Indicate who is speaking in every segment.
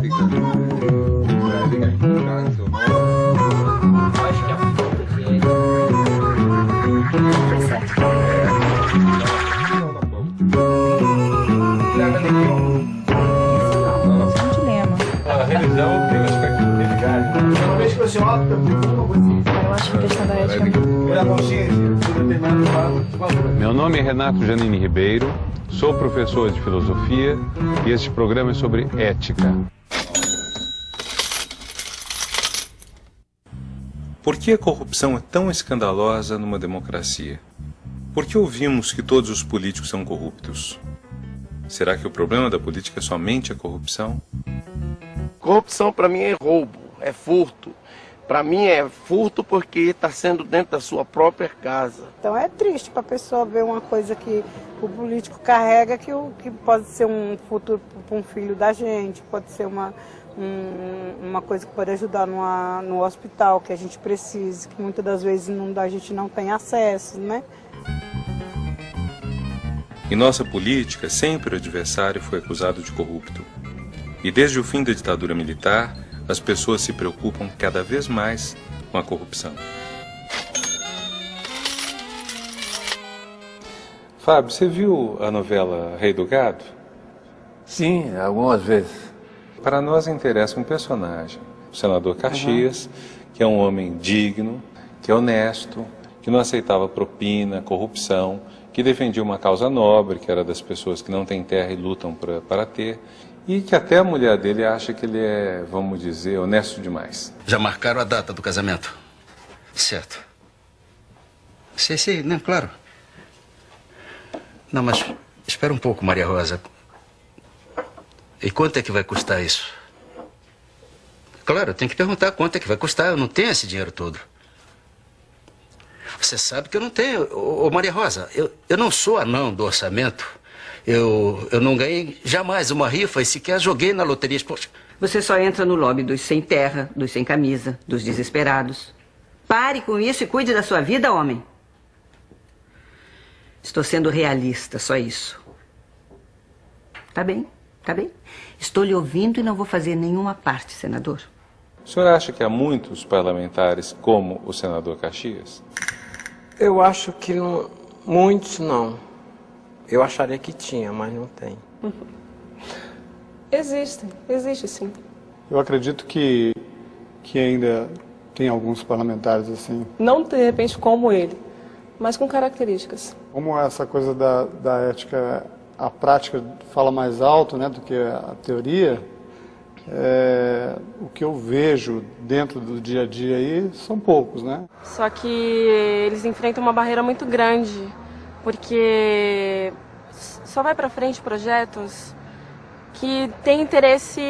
Speaker 1: África,
Speaker 2: Acho que a fruta que é.
Speaker 3: Isso é um dilema.
Speaker 1: A religião tem um aspecto religioso.
Speaker 3: Eu acho que a questão da ética
Speaker 4: Meu nome é Renato Janine Ribeiro, sou professor de filosofia e este programa é sobre ética.
Speaker 5: Por que a corrupção é tão escandalosa numa democracia? Por que ouvimos que todos os políticos são corruptos? Será que o problema da política é somente a corrupção?
Speaker 6: Corrupção para mim é roubo, é furto. Para mim é furto porque está sendo dentro da sua própria casa.
Speaker 7: Então é triste para a pessoa ver uma coisa que o político carrega que pode ser um futuro para um filho da gente, pode ser uma coisa que pode ajudar no hospital que a gente precisa, que muitas das vezes a gente não tem acesso, né?
Speaker 5: Em nossa política, sempre o adversário foi acusado de corrupto. E desde o fim da ditadura militar, as pessoas se preocupam cada vez mais com a corrupção. Fábio, você viu a novela Rei do Gado?
Speaker 1: Sim, algumas vezes.
Speaker 5: Para nós interessa um personagem, o senador Caxias, que é um homem digno, que é honesto, que não aceitava propina, corrupção, que defendia uma causa nobre, que era das pessoas que não têm terra e lutam para ter, e que até a mulher dele acha que ele é, vamos dizer, honesto demais.
Speaker 8: Já marcaram a data do casamento? Certo. Sim, não, claro. Não, mas espera um pouco, Maria Rosa. E quanto é que vai custar isso? Claro, eu tenho que perguntar quanto é que vai custar. Eu não tenho esse dinheiro todo. Você sabe que eu não tenho. Ô, Maria Rosa, eu não sou anão do orçamento. Eu não ganhei jamais uma rifa e sequer joguei na loteria. Poxa.
Speaker 9: Você só entra no lobby dos sem terra, dos sem camisa, dos desesperados. Pare com isso e cuide da sua vida, homem. Estou sendo realista, só isso. Tá bem, tá bem. Estou lhe ouvindo e não vou fazer nenhuma parte, senador.
Speaker 5: O senhor acha que há muitos parlamentares como o senador Caxias?
Speaker 6: Eu acho que muitos não. Eu acharia que tinha, mas não tem.
Speaker 10: Existe sim.
Speaker 11: Eu acredito que ainda tem alguns parlamentares assim.
Speaker 10: Não de repente como ele, mas com características.
Speaker 11: Como essa coisa da ética, a prática fala mais alto, né, do que a teoria, o que eu vejo dentro do dia a dia aí são poucos, né?
Speaker 10: Só que eles enfrentam uma barreira muito grande, porque só vai para frente projetos que têm interesse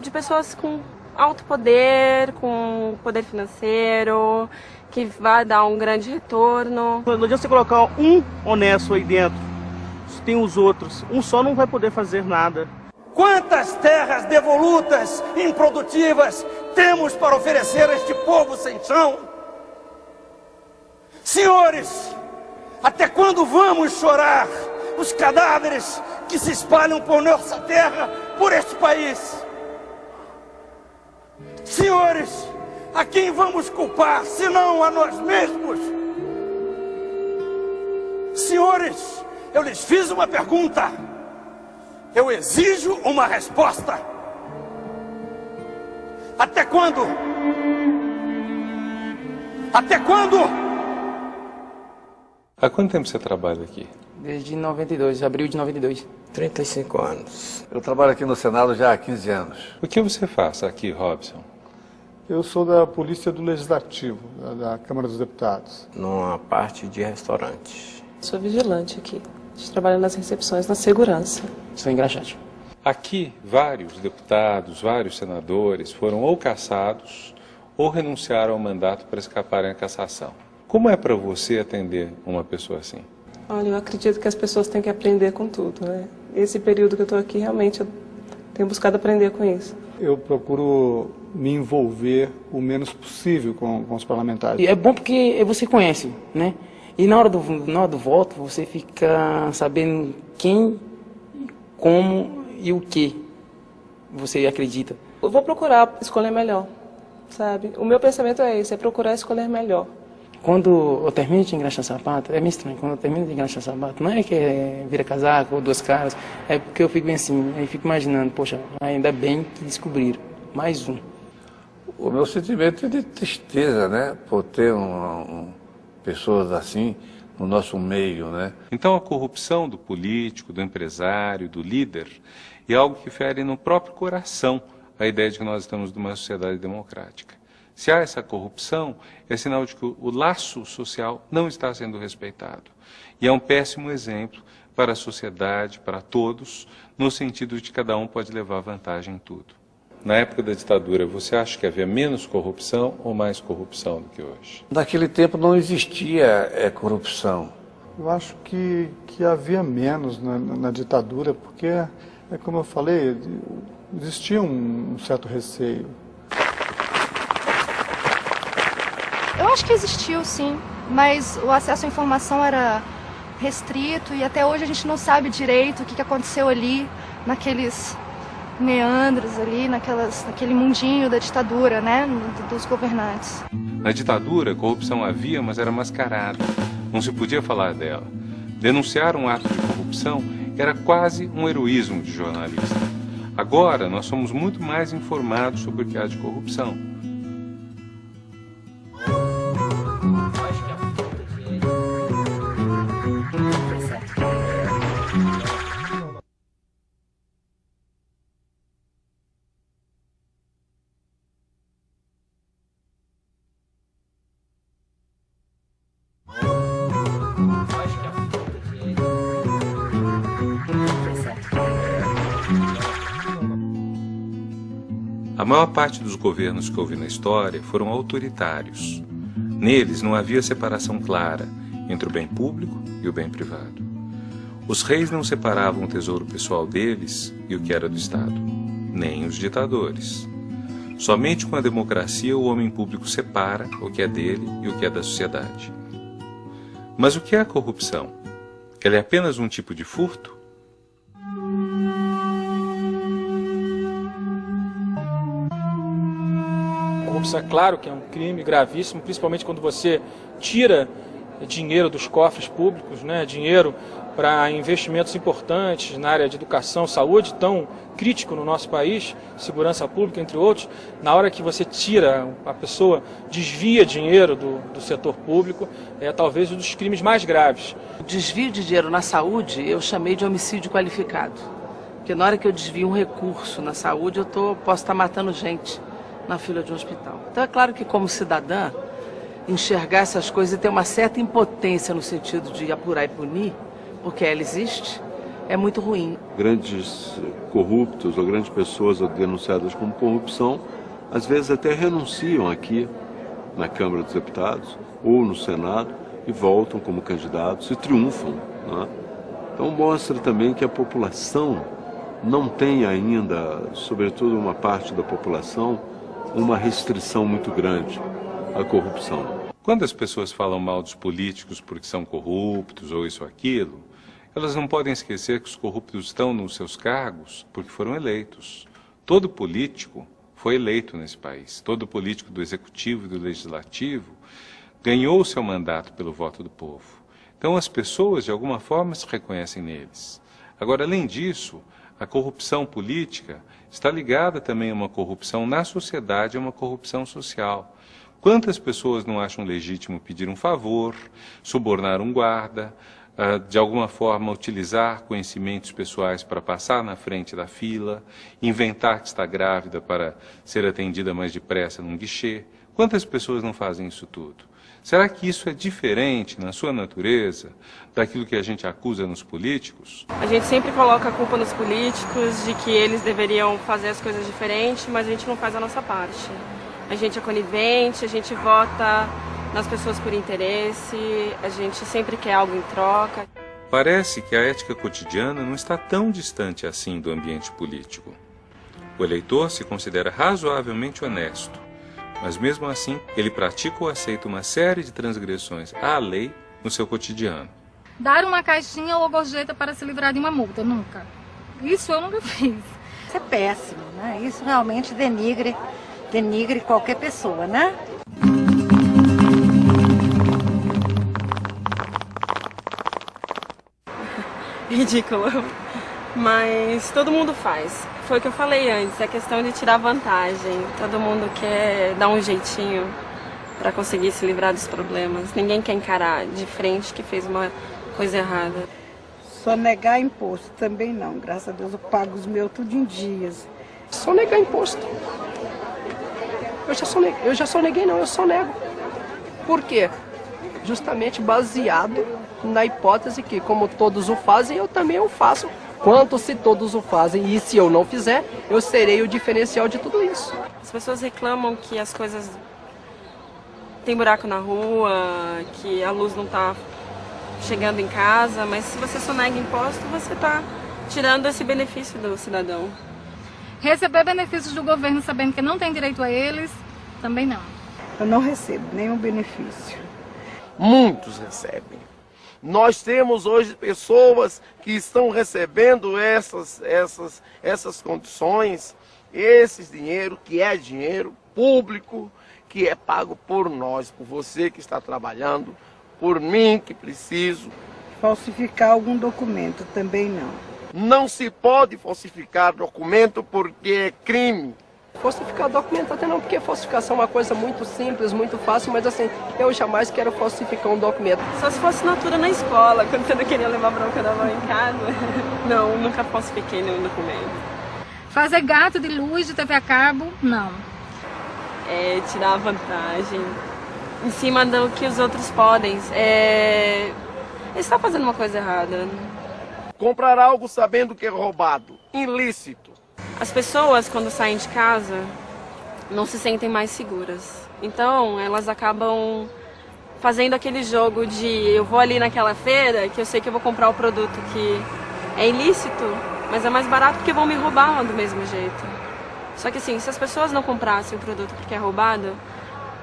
Speaker 10: de pessoas com alto poder, com poder financeiro, que vai dar um grande retorno.
Speaker 12: Não adianta você colocar um honesto aí dentro, se tem os outros, um só não vai poder fazer nada.
Speaker 13: Quantas terras devolutas, improdutivas, temos para oferecer a este povo sem chão? Senhores, até quando vamos chorar os cadáveres que se espalham por nossa terra, por este país? Senhores, a quem vamos culpar, senão a nós mesmos? Senhores, eu lhes fiz uma pergunta. Eu exijo uma resposta. Até quando? Até quando?
Speaker 5: Há quanto tempo você trabalha aqui?
Speaker 2: Desde 92, abril de 92.
Speaker 6: 35 anos.
Speaker 1: Eu trabalho aqui no Senado já há 15 anos.
Speaker 5: O que você faz aqui, Robson?
Speaker 11: Eu sou da Polícia do Legislativo, da Câmara dos Deputados.
Speaker 6: Numa parte de restaurante.
Speaker 10: Sou vigilante aqui. A gente trabalha nas recepções, na segurança.
Speaker 2: Sou engraxate.
Speaker 5: Aqui, vários deputados, vários senadores foram ou cassados ou renunciaram ao mandato para escaparem à cassação. Como é para você atender uma pessoa assim?
Speaker 10: Olha, eu acredito que as pessoas têm que aprender com tudo, né? Esse período que eu estou aqui, realmente, eu tenho buscado aprender com isso.
Speaker 11: Eu procuro me envolver o menos possível com os parlamentares.
Speaker 2: E é bom porque você conhece, né? E na hora do voto, você fica sabendo quem, como e o que. você acredita?
Speaker 10: Eu vou procurar escolher melhor, sabe? O meu pensamento é esse, é procurar escolher melhor.
Speaker 2: Quando eu termino de engraxar sapato, é meio estranho, quando eu termino de engraxar sapato, não é que vira casaco ou 2 caras, é porque eu fico bem assim, aí fico imaginando, poxa, ainda bem que descobriram, mais um.
Speaker 1: O meu sentimento é de tristeza, né, por ter pessoas assim no nosso meio, né.
Speaker 5: Então a corrupção do político, do empresário, do líder, é algo que fere no próprio coração a ideia de que nós estamos numa sociedade democrática. Se há essa corrupção, é sinal de que o laço social não está sendo respeitado. E é um péssimo exemplo para a sociedade, para todos, no sentido de que cada um pode levar vantagem em tudo. Na época da ditadura, você acha que havia menos corrupção ou mais corrupção do que hoje?
Speaker 1: Naquele tempo não existia corrupção.
Speaker 11: Eu acho que havia menos na ditadura, porque, como eu falei, existia um certo receio.
Speaker 3: Eu acho que existiu, sim, mas o acesso à informação era restrito e até hoje a gente não sabe direito o que aconteceu ali, naqueles meandros ali, naquele mundinho da ditadura, né, dos governantes.
Speaker 5: Na ditadura, corrupção havia, mas era mascarada. Não se podia falar dela. Denunciar um ato de corrupção era quase um heroísmo de jornalista. Agora, nós somos muito mais informados sobre o que há de corrupção. A maior parte dos governos que houve na história foram autoritários. Neles não havia separação clara entre o bem público e o bem privado. Os reis não separavam o tesouro pessoal deles e o que era do Estado, nem os ditadores. Somente com a democracia o homem público separa o que é dele e o que é da sociedade. Mas o que é a corrupção? Ela é apenas um tipo de furto?
Speaker 12: Corrupção, é claro que é um crime gravíssimo, principalmente quando você tira dinheiro dos cofres públicos, né, dinheiro para investimentos importantes na área de educação, saúde, tão crítico no nosso país, segurança pública, entre outros. Na hora que você tira, a pessoa desvia dinheiro do setor público, é talvez um dos crimes mais graves.
Speaker 14: O desvio de dinheiro na saúde eu chamei de homicídio qualificado. Porque na hora que eu desvio um recurso na saúde, posso estar matando gente na fila de um hospital. Então é claro que como cidadã, enxergar essas coisas e ter uma certa impotência no sentido de apurar e punir, porque ela existe, é muito ruim.
Speaker 15: Grandes corruptos ou grandes pessoas denunciadas como corrupção, às vezes até renunciam aqui na Câmara dos Deputados ou no Senado e voltam como candidatos e triunfam, né? Então mostra também que a população não tem ainda, sobretudo uma parte da população, uma restrição muito grande à corrupção.
Speaker 5: Quando as pessoas falam mal dos políticos porque são corruptos ou isso ou aquilo, elas não podem esquecer que os corruptos estão nos seus cargos porque foram eleitos. Todo político foi eleito nesse país. Todo político do executivo e do legislativo ganhou o seu mandato pelo voto do povo. Então as pessoas, de alguma forma, se reconhecem neles. Agora, além disso, a corrupção política está ligada também a uma corrupção na sociedade, a uma corrupção social. Quantas pessoas não acham legítimo pedir um favor, subornar um guarda, de alguma forma utilizar conhecimentos pessoais para passar na frente da fila, inventar que está grávida para ser atendida mais depressa num guichê? Quantas pessoas não fazem isso tudo? Será que isso é diferente na sua natureza daquilo que a gente acusa nos políticos?
Speaker 10: A gente sempre coloca a culpa nos políticos de que eles deveriam fazer as coisas diferentes, mas a gente não faz a nossa parte. A gente é conivente, a gente vota nas pessoas por interesse, a gente sempre quer algo em troca.
Speaker 5: Parece que a ética cotidiana não está tão distante assim do ambiente político. O eleitor se considera razoavelmente honesto, mas mesmo assim ele pratica ou aceita uma série de transgressões à lei no seu cotidiano.
Speaker 16: Dar uma caixinha ou gorjeta para se livrar de uma multa, nunca. Isso eu nunca fiz. Isso é péssimo, né? Isso realmente denigre qualquer pessoa, né?
Speaker 10: Ridículo. Mas todo mundo faz. Foi o que eu falei antes, é questão de tirar vantagem. Todo mundo quer dar um jeitinho para conseguir se livrar dos problemas. Ninguém quer encarar de frente que fez uma coisa errada.
Speaker 7: Só negar imposto também não. Graças a Deus eu pago os meus tudo em dias.
Speaker 17: Só negar imposto. Eu já só neguei não, eu só nego. Por quê? Justamente baseado na hipótese que, como todos o fazem, eu também o faço. Quanto se todos o fazem e se eu não fizer, eu serei o diferencial de tudo isso.
Speaker 10: As pessoas reclamam que as coisas tem buraco na rua, que a luz não está chegando em casa, mas se você só nega imposto, você está tirando esse benefício do cidadão.
Speaker 18: Receber benefícios do governo sabendo que não tem direito a eles, também não.
Speaker 7: Eu não recebo nenhum benefício.
Speaker 6: Muitos recebem. Nós temos hoje pessoas que estão recebendo essas condições, esse dinheiro que é dinheiro público, que é pago por nós, por você que está trabalhando, por mim que preciso.
Speaker 7: Falsificar algum documento também não.
Speaker 6: Não se pode falsificar documento porque é crime.
Speaker 17: Falsificar documento até não, porque falsificação é uma coisa muito simples, muito fácil, mas assim, eu jamais quero falsificar um documento.
Speaker 10: Só se for assinatura na escola, quando você não queria levar bronca da mãe em casa. Não, nunca falsifiquei nenhum documento.
Speaker 18: Fazer gato de luz de TV a cabo, não.
Speaker 10: É tirar vantagem em cima do que os outros podem. Você está fazendo uma coisa errada.
Speaker 6: Comprar algo sabendo que é roubado, ilícito.
Speaker 10: As pessoas, quando saem de casa, não se sentem mais seguras. Então, elas acabam fazendo aquele jogo de eu vou ali naquela feira, que eu sei que eu vou comprar o produto que é ilícito, mas é mais barato porque vão me roubar do mesmo jeito. Só que assim, se as pessoas não comprassem o produto porque é roubado,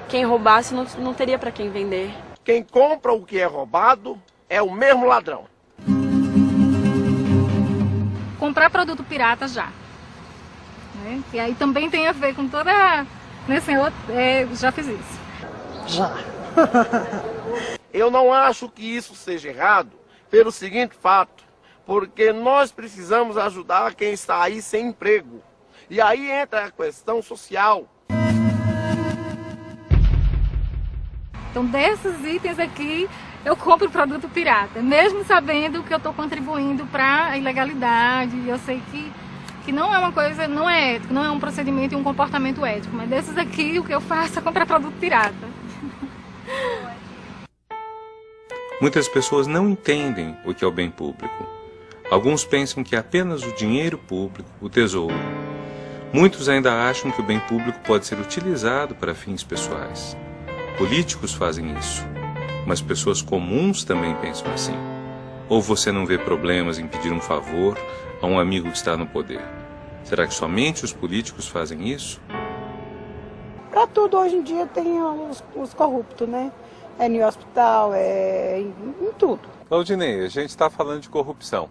Speaker 10: quem roubasse não teria para quem vender.
Speaker 6: Quem compra o que é roubado é o mesmo ladrão.
Speaker 18: Comprar produto pirata já. Né? E aí também tem a ver com toda... já fiz isso.
Speaker 17: Já.
Speaker 6: Eu não acho que isso seja errado pelo seguinte fato, porque nós precisamos ajudar quem está aí sem emprego. E aí entra a questão social.
Speaker 18: Então, desses itens aqui, eu compro produto pirata, mesmo sabendo que eu estou contribuindo para a ilegalidade. Eu sei que não é uma coisa, não é ético, não é um procedimento e um comportamento ético, mas desses aqui, o que eu faço é comprar produto pirata.
Speaker 5: Muitas pessoas não entendem o que é o bem público. Alguns pensam que é apenas o dinheiro público, o tesouro. Muitos ainda acham que o bem público pode ser utilizado para fins pessoais. Políticos fazem isso, mas pessoas comuns também pensam assim. Ou você não vê problemas em pedir um favor a um amigo que está no poder? Será que somente os políticos fazem isso?
Speaker 7: Para tudo hoje em dia tem os corruptos, né? É no hospital, é em tudo.
Speaker 5: Claudinei, a gente está falando de corrupção.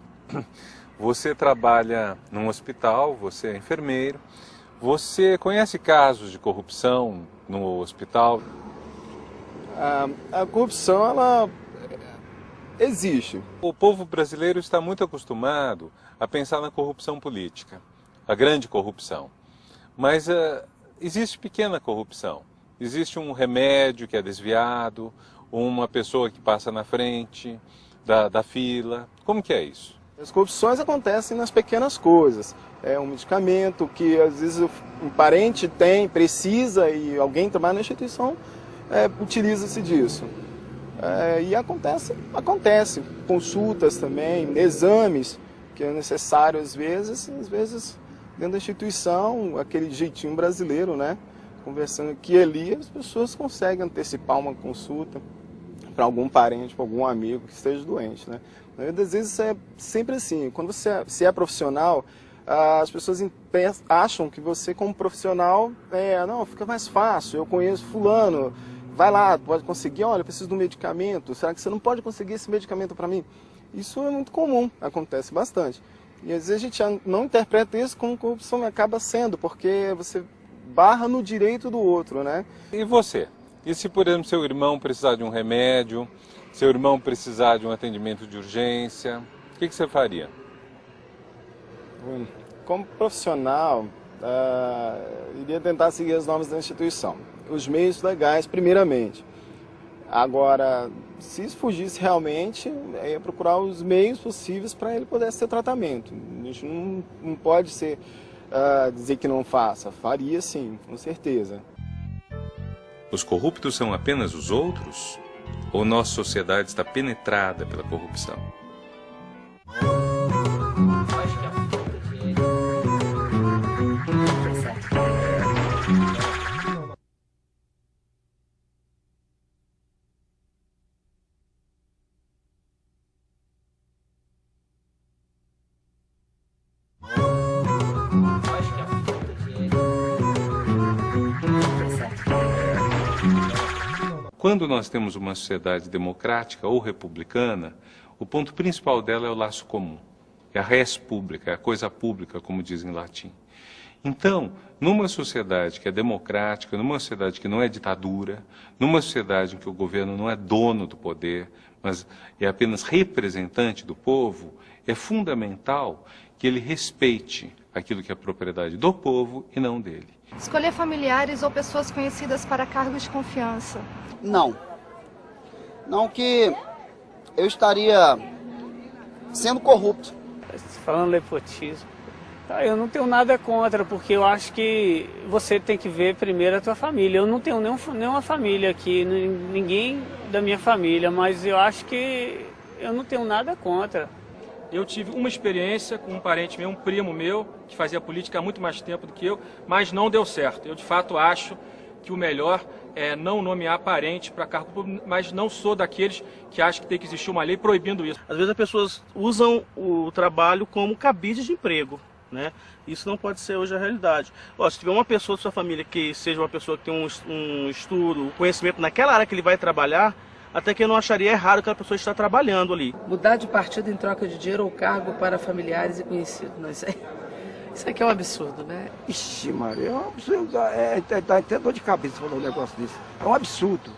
Speaker 5: Você trabalha num hospital, você é enfermeiro. Você conhece casos de corrupção no hospital?
Speaker 19: A corrupção, ela existe.
Speaker 5: O povo brasileiro está muito acostumado a pensar na corrupção política, a grande corrupção. Mas existe pequena corrupção. Existe um remédio que é desviado, uma pessoa que passa na frente da fila. Como que é isso?
Speaker 19: As corrupções acontecem nas pequenas coisas. É um medicamento que às vezes um parente tem, precisa e alguém trabalha na instituição utiliza-se disso. E acontece. Consultas também, exames que é necessário às vezes dentro da instituição, aquele jeitinho brasileiro, né? Conversando aqui e ali, as pessoas conseguem antecipar uma consulta para algum parente, para algum amigo que esteja doente, né? Às vezes é sempre assim, quando você é profissional, as pessoas acham que você como profissional, não, fica mais fácil, eu conheço fulano, vai lá, pode conseguir, olha, eu preciso de um medicamento, será que você não pode conseguir esse medicamento para mim? Isso é muito comum, acontece bastante. E às vezes a gente não interpreta isso como corrupção, acaba sendo, porque você barra no direito do outro, né?
Speaker 5: E você? E se, por exemplo, seu irmão precisar de um remédio, seu irmão precisar de um atendimento de urgência, o que você faria?
Speaker 19: Como profissional, iria tentar seguir as normas da instituição. Os meios legais, primeiramente. Agora, se isso fugisse realmente, ia procurar os meios possíveis para ele poder ter tratamento. A gente não pode dizer que não faça. Faria sim, com certeza.
Speaker 5: Os corruptos são apenas os outros? Ou nossa sociedade está penetrada pela corrupção? Quando nós temos uma sociedade democrática ou republicana, o ponto principal dela é o laço comum. É a res publica, é a coisa pública, como diz em latim. Então, numa sociedade que é democrática, numa sociedade que não é ditadura, numa sociedade em que o governo não é dono do poder, mas é apenas representante do povo, é fundamental que ele respeite aquilo que é propriedade do povo e não dele.
Speaker 3: Escolher familiares ou pessoas conhecidas para cargos de confiança.
Speaker 20: Não. Não que eu estaria sendo corrupto.
Speaker 21: Falando nepotismo, eu não tenho nada contra, porque eu acho que você tem que ver primeiro a tua família. Eu não tenho nenhuma família aqui, ninguém da minha família, mas eu acho que eu não tenho nada contra.
Speaker 12: Eu tive uma experiência com um parente meu, um primo meu, que fazia política há muito mais tempo do que eu, mas não deu certo. Eu, de fato, acho que o melhor é não nomear parente para cargo público, mas não sou daqueles que acham que tem que existir uma lei proibindo isso.
Speaker 22: Às vezes as pessoas usam o trabalho como cabide de emprego, né? Isso não pode ser hoje a realidade. Se tiver uma pessoa da sua família que seja uma pessoa que tem um estudo, um conhecimento naquela área que ele vai trabalhar, até que eu não acharia errado que a pessoa está trabalhando ali.
Speaker 14: Mudar de partido em troca de dinheiro ou cargo para familiares e conhecidos. Não, isso aqui é um absurdo, né?
Speaker 23: Ixi, Maria, é um absurdo. Dá até dor de cabeça falar um negócio desse. É um absurdo.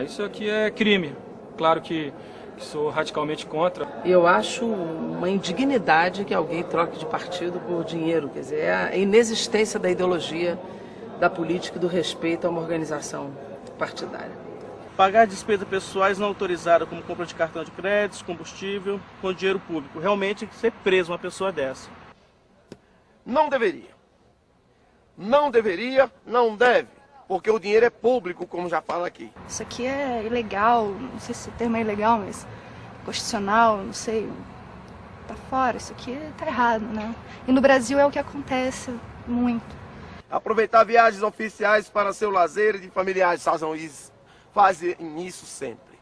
Speaker 12: Isso aqui é crime. Claro que sou radicalmente contra.
Speaker 14: Eu acho uma indignidade que alguém troque de partido por dinheiro. Quer dizer, é a inexistência da ideologia, da política e do respeito a uma organização partidária.
Speaker 22: Pagar despesas pessoais não autorizadas, como compra de cartão de crédito, combustível, com dinheiro público. Realmente ser preso uma pessoa dessa.
Speaker 6: Não deveria. Não deveria, não deve. Porque o dinheiro é público, como já fala aqui.
Speaker 3: Isso aqui é ilegal, não sei se o termo é ilegal, mas constitucional, não sei. Tá fora, isso aqui tá errado, né? E no Brasil é o que acontece muito.
Speaker 6: Aproveitar viagens oficiais para seu lazer e de familiares, fazem isso sempre.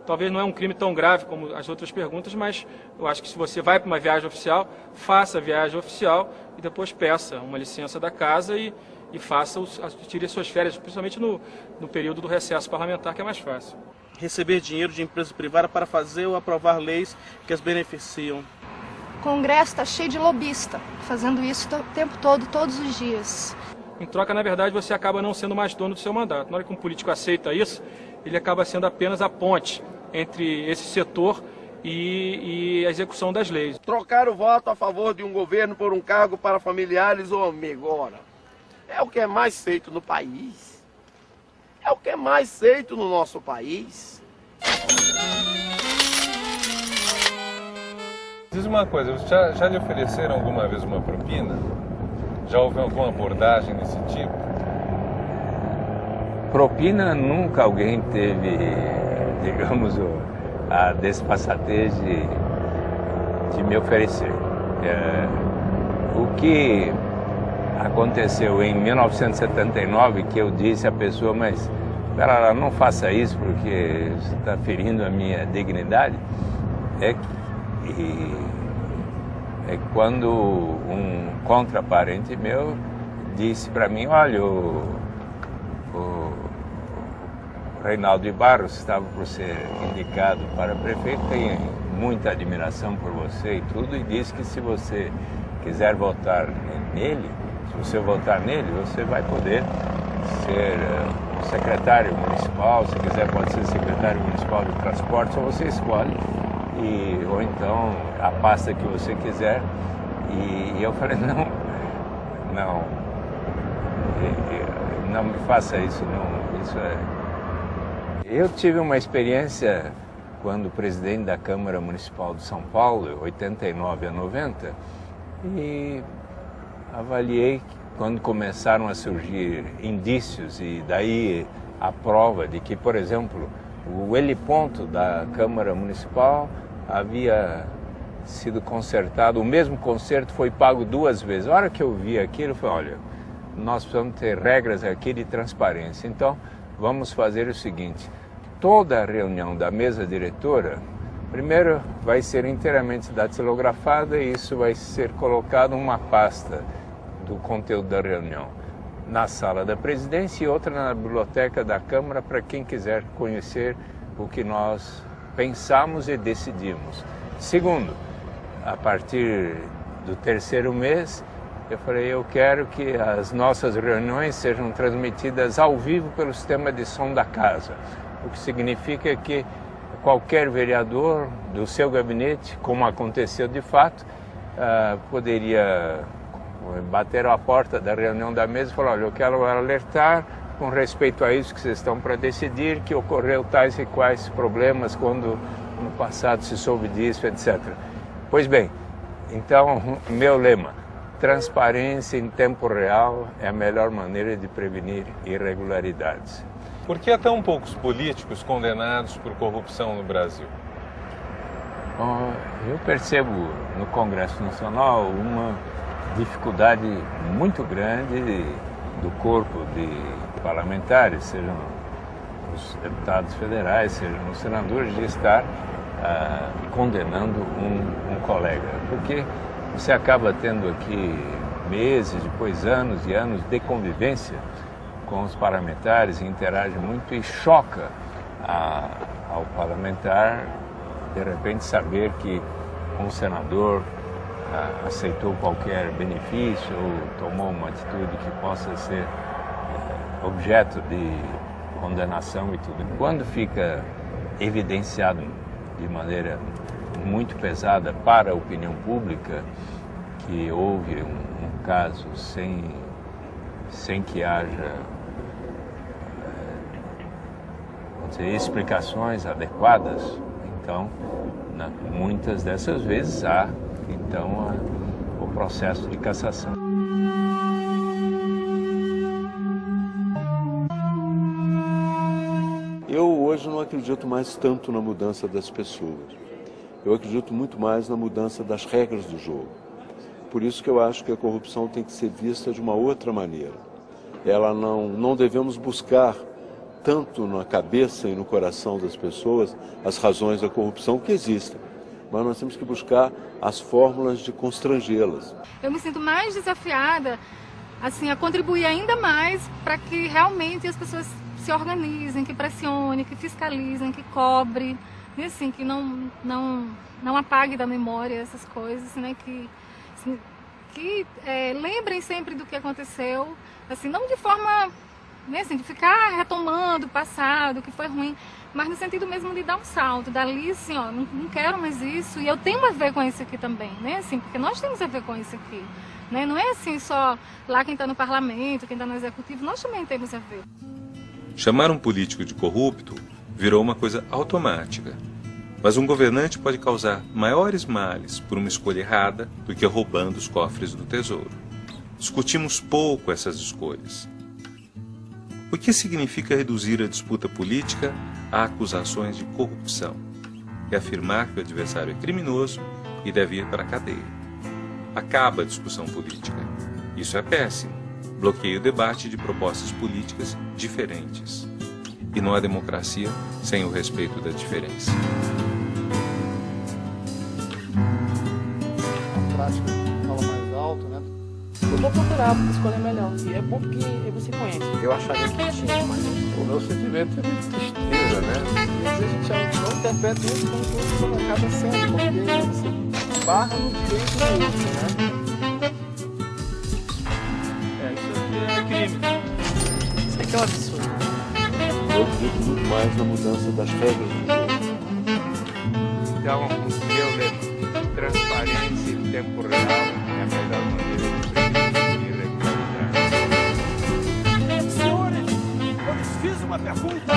Speaker 12: Talvez não é um crime tão grave como as outras perguntas, mas eu acho que se você vai para uma viagem oficial, faça a viagem oficial e depois peça uma licença da casa e tire suas férias, principalmente no período do recesso parlamentar, que é mais fácil.
Speaker 22: Receber dinheiro de empresa privada para fazer ou aprovar leis que as beneficiam.
Speaker 3: O Congresso está cheio de lobista, fazendo isso o tempo todo, todos os dias.
Speaker 12: Em troca, na verdade, você acaba não sendo mais dono do seu mandato. Na hora que um político aceita isso, ele acaba sendo apenas a ponte entre esse setor e a execução das leis.
Speaker 6: Trocar o voto a favor de um governo por um cargo para familiares ou amigos, ora, é o que é mais feito no país. É o que é mais feito no nosso país.
Speaker 5: Diz uma coisa, já lhe ofereceram alguma vez uma propina? Já houve alguma abordagem desse tipo?
Speaker 1: Propina nunca alguém teve, digamos, a desfaçatez de me oferecer. O que aconteceu em 1979, que eu disse à pessoa, mas pera, não faça isso porque você está ferindo a minha dignidade, é quando um contraparente meu disse para mim, olha, o Reinaldo de Barros estava por ser indicado para prefeito, tem muita admiração por você e tudo, e disse que se você quiser votar nele, se você votar nele, você vai poder ser secretário municipal, se quiser pode ser secretário municipal de transportes, ou você escolhe, ou então a pasta que você quiser. E eu falei, não me faça isso, não, isso é... Eu tive uma experiência quando presidente da Câmara Municipal de São Paulo, 89 a 90, e avaliei quando começaram a surgir indícios e daí a prova de que, por exemplo, o heliponto da Câmara Municipal havia sido consertado, o mesmo conserto foi pago 2 vezes. A hora que eu vi aquilo, eu falei, olha, nós precisamos ter regras aqui de transparência, então vamos fazer o seguinte, toda a reunião da mesa diretora, primeiro vai ser inteiramente datilografada e isso vai ser colocado uma pasta do conteúdo da reunião na sala da presidência e outra na biblioteca da Câmara para quem quiser conhecer o que nós pensamos e decidimos. Segundo, a partir do 3º mês, eu falei, eu quero que as nossas reuniões sejam transmitidas ao vivo pelo sistema de som da casa, o que significa que qualquer vereador do seu gabinete, como aconteceu de fato, poderia bater à porta da reunião da mesa e falar, olha, eu quero alertar com respeito a isso que vocês estão para decidir, que ocorreu tais e quais problemas quando no passado se soube disso, etc. Pois bem, então, meu lema, transparência em tempo real é a melhor maneira de prevenir irregularidades.
Speaker 5: Por que há tão poucos políticos condenados por corrupção no Brasil?
Speaker 1: Eu percebo no Congresso Nacional uma dificuldade muito grande do corpo de parlamentares, sejam os deputados federais, sejam os senadores, de estar condenando um colega, porque você acaba tendo aqui meses, depois anos e anos de convivência com os parlamentares, interage muito e choca ao parlamentar de repente saber que um senador aceitou qualquer benefício ou tomou uma atitude que possa ser objeto de condenação e tudo. Quando fica evidenciado de maneira muito pesada para a opinião pública que houve um caso sem que haja vamos dizer, explicações adequadas, então muitas dessas vezes há então o processo de cassação.
Speaker 15: Eu hoje não acredito mais tanto na mudança das pessoas. Eu acredito muito mais na mudança das regras do jogo. Por isso que eu acho que a corrupção tem que ser vista de uma outra maneira. Ela não devemos buscar tanto na cabeça e no coração das pessoas as razões da corrupção que existem, mas nós temos que buscar as fórmulas de constrangê-las.
Speaker 18: Eu me sinto mais desafiada assim, a contribuir ainda mais para que realmente as pessoas se organizem, que pressionem, que fiscalizem, que cobrem, e assim, que não apague da memória essas coisas, né? Que lembrem sempre do que aconteceu, assim, não de forma, né, assim, de ficar retomando o passado, que foi ruim, mas no sentido mesmo de dar um salto, dali assim, ó, não quero mais isso, e eu tenho a ver com isso aqui também, né, assim, porque nós temos a ver com isso aqui, né, não é assim só lá quem está no parlamento, quem está no executivo, nós também temos a ver.
Speaker 5: Chamar um político de corrupto virou uma coisa automática. Mas um governante pode causar maiores males por uma escolha errada do que roubando os cofres do tesouro. Discutimos pouco essas escolhas. O que significa reduzir a disputa política a acusações de corrupção? É afirmar que o adversário é criminoso e deve ir para a cadeia. Acaba a discussão política. Isso é péssimo. Bloqueia o debate de propostas políticas diferentes. E não há democracia sem o respeito da diferença.
Speaker 11: A prática fala mais alto, né?
Speaker 2: Eu vou procurar escolher melhor. E é bom porque você conhece.
Speaker 1: Eu acharia que tinha, mas o meu sentimento é de tristeza, né?
Speaker 2: E às vezes a gente
Speaker 19: interpreta isso como tudo acaba sendo, porque você barra no direito do outro, né?
Speaker 12: Isso aqui é crime.
Speaker 2: Isso aqui é um absurdo.
Speaker 4: Eu acredito muito mais na mudança das regras do jogo.
Speaker 1: Então, o seu lema, transparência em tempo real, é a melhor maneira de prevenir irregularidades.
Speaker 13: Senhores, eu lhes fiz uma pergunta.